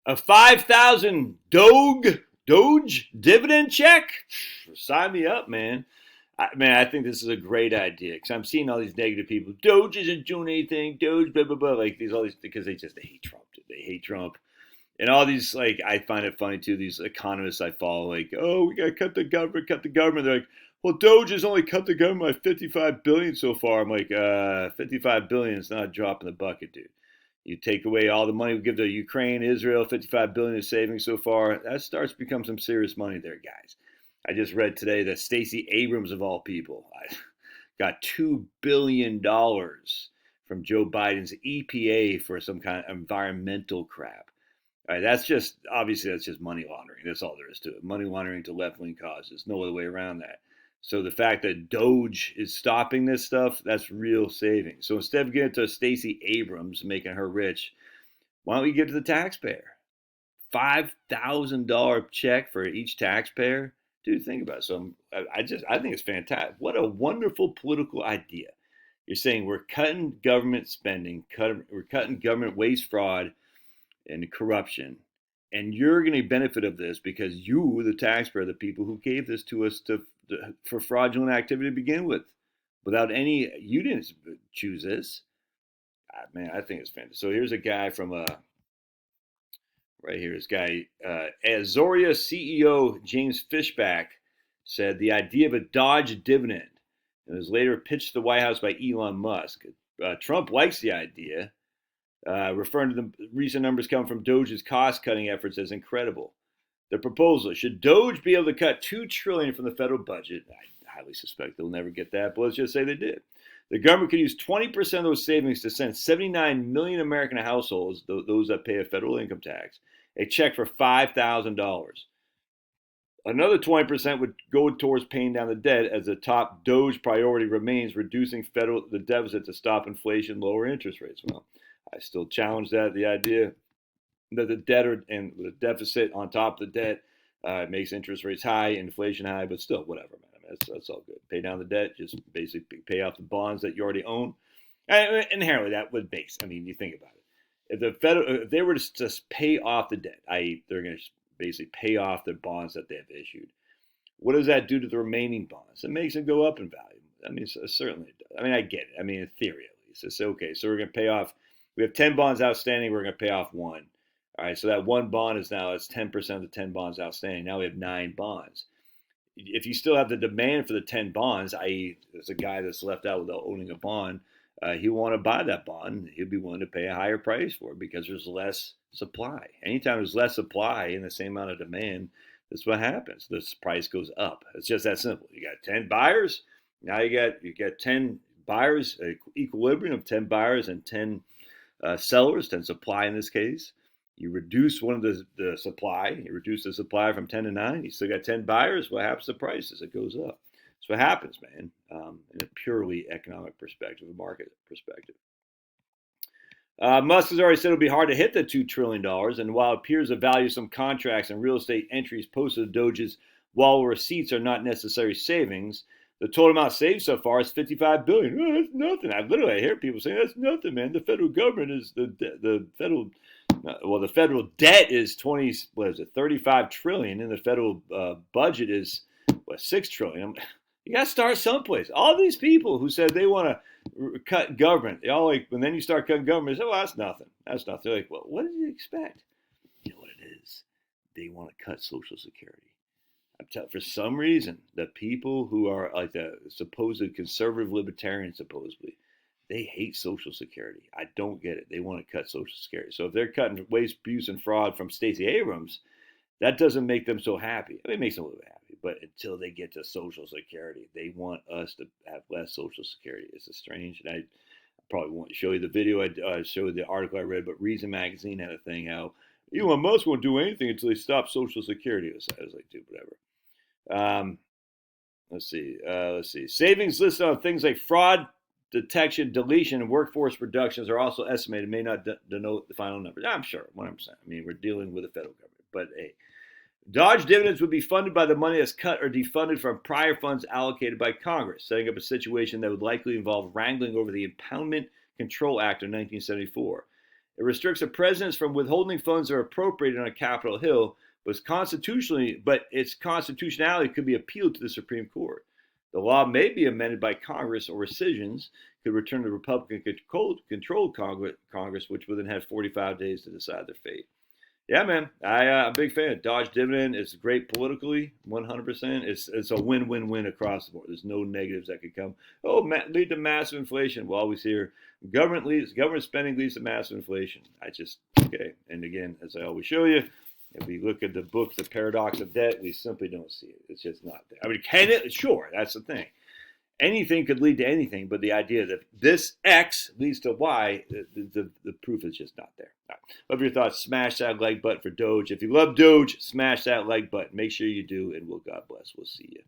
A 5,000 Doge dividend check? Sign me up, man. I think this is a great idea because I'm seeing all these negative people. Doge isn't doing anything. Doge, blah blah blah. Like these, all these, because they hate Trump. They hate Trump, and all these. Like I find it funny too. These economists I follow, like, oh, we gotta cut the government, cut the government. They're like, well, Doge has only cut the government by 55 billion so far. I'm like, 55 billion is not a drop in the bucket, dude. You take away all the money we give to Ukraine, Israel, 55 billion in savings so far. That starts to become some serious money there, guys. I just read today that Stacey Abrams, of all people, got $2 billion from Joe Biden's EPA for some kind of environmental crap. All right, that's just money laundering. That's all there is to it. Money laundering to left wing causes. No other way around that. So the fact that Doge is stopping this stuff, that's real savings. So instead of getting to Stacey Abrams making her rich, why don't we give it to the taxpayer? $5,000 check for each taxpayer. Dude, think about it. So I think it's fantastic. What a wonderful political idea. You're saying we're cutting government spending, we're cutting government waste, fraud, and corruption, and you're going to benefit of this because you, the taxpayer, the people who gave this to us for fraudulent activity to begin with, you didn't choose this. Man, I think it's fantastic. So here's a guy from right here, this guy, Azoria CEO James Fishback said the idea of a Doge dividend. It was later pitched to the White House by Elon Musk. Trump likes the idea, referring to the recent numbers coming from Doge's cost-cutting efforts as incredible. The proposal: should Doge be able to cut $2 trillion from the federal budget? I highly suspect they'll never get that, but let's just say they did. The government could use 20% of those savings to send 79 million American households, those that pay a federal income tax, a check for $5,000. Another 20% would go towards paying down the debt, as the top Doge priority remains reducing the deficit to stop inflation, lower interest rates. Well, I still challenge the idea that the debt and the deficit on top of the debt makes interest rates high, inflation high, but still, whatever, man. I mean, that's all good. Pay down the debt, just basically pay off the bonds that you already own. And inherently, that would make. I mean, you think about it. If they were to just pay off the debt, i.e., they're going to basically pay off the bonds that they have issued, what does that do to the remaining bonds? It makes them go up in value. I mean, certainly it does. I mean, I get it. I mean, in theory, at least. It's okay. So we're going to pay off. We have 10 bonds outstanding. We're going to pay off one. All right, so that one bond is now, it's 10% of the 10 bonds outstanding. Now we have 9 bonds. If you still have the demand for the 10 bonds, i.e., there's a guy that's left out without owning a bond, he will want to buy that bond. He'll be willing to pay a higher price for it because there's less supply. Anytime there's less supply and the same amount of demand, that's what happens. This price goes up. It's just that simple. You got 10 buyers. Now you got 10 buyers, equilibrium of 10 buyers and 10 sellers, 10 supply in this case. You reduce one of the supply. You reduce the supply from 10 to 9. You still got 10 buyers. What happens to prices? It goes up. That's what happens, man, in a purely economic perspective, a market perspective. Musk has already said it'll be hard to hit the $2 trillion. And while it appears to value some contracts and real estate entries posted to Doge's wall receipts are not necessary savings, the total amount saved so far is $55 billion. Oh, that's nothing. I hear people saying that's nothing, man. The federal government is the federal debt is 35 trillion, and the federal budget is $6 trillion. You got to start someplace. All these people who said they want to cut government, they all like, and then you start cutting government, they say, well, that's nothing. That's nothing. They're like, well, what did you expect? You know what it is? They want to cut Social Security. For some reason, the people who are like the supposed conservative libertarians, supposedly, they hate Social Security. I don't get it. They want to cut Social Security. So if they're cutting waste, abuse, and fraud from Stacey Abrams, that doesn't make them so happy. I mean, it makes them a little bit happy, but until they get to Social Security, they want us to have less Social Security. It's strange, and I probably won't show you the video. I showed you the article I read, but Reason Magazine had a thing how Elon Musk won't do anything until he stops Social Security. I was like, dude, whatever. Let's see. Savings listed on things like fraud detection, deletion, and workforce reductions are also estimated, may not denote the final numbers. I'm sure, 100%. I mean, we're dealing with the federal government. But hey, Doge dividends would be funded by the money that's cut or defunded from prior funds allocated by Congress, setting up a situation that would likely involve wrangling over the Impoundment Control Act of 1974. It restricts the presidents from withholding funds that are appropriated on Capitol Hill, but its constitutionality could be appealed to the Supreme Court. The law may be amended by Congress, or rescissions could return to Republican-controlled Congress, which would then have 45 days to decide their fate. Yeah, man, I'm a big fan. Doge Dividend is great politically, 100%. It's a win-win-win across the board. There's no negatives that could come. Oh, lead to massive inflation. We'll always hear government spending leads to massive inflation. Okay. And again, as I always show you, if we look at the books, The Paradox of Debt, we simply don't see it. It's just not there. I mean, can it? Sure, that's the thing. Anything could lead to anything, but the idea that this X leads to Y, the proof is just not there. Right. Love your thoughts. Smash that like button for Doge. If you love Doge, smash that like button. Make sure you do, and God bless. We'll see you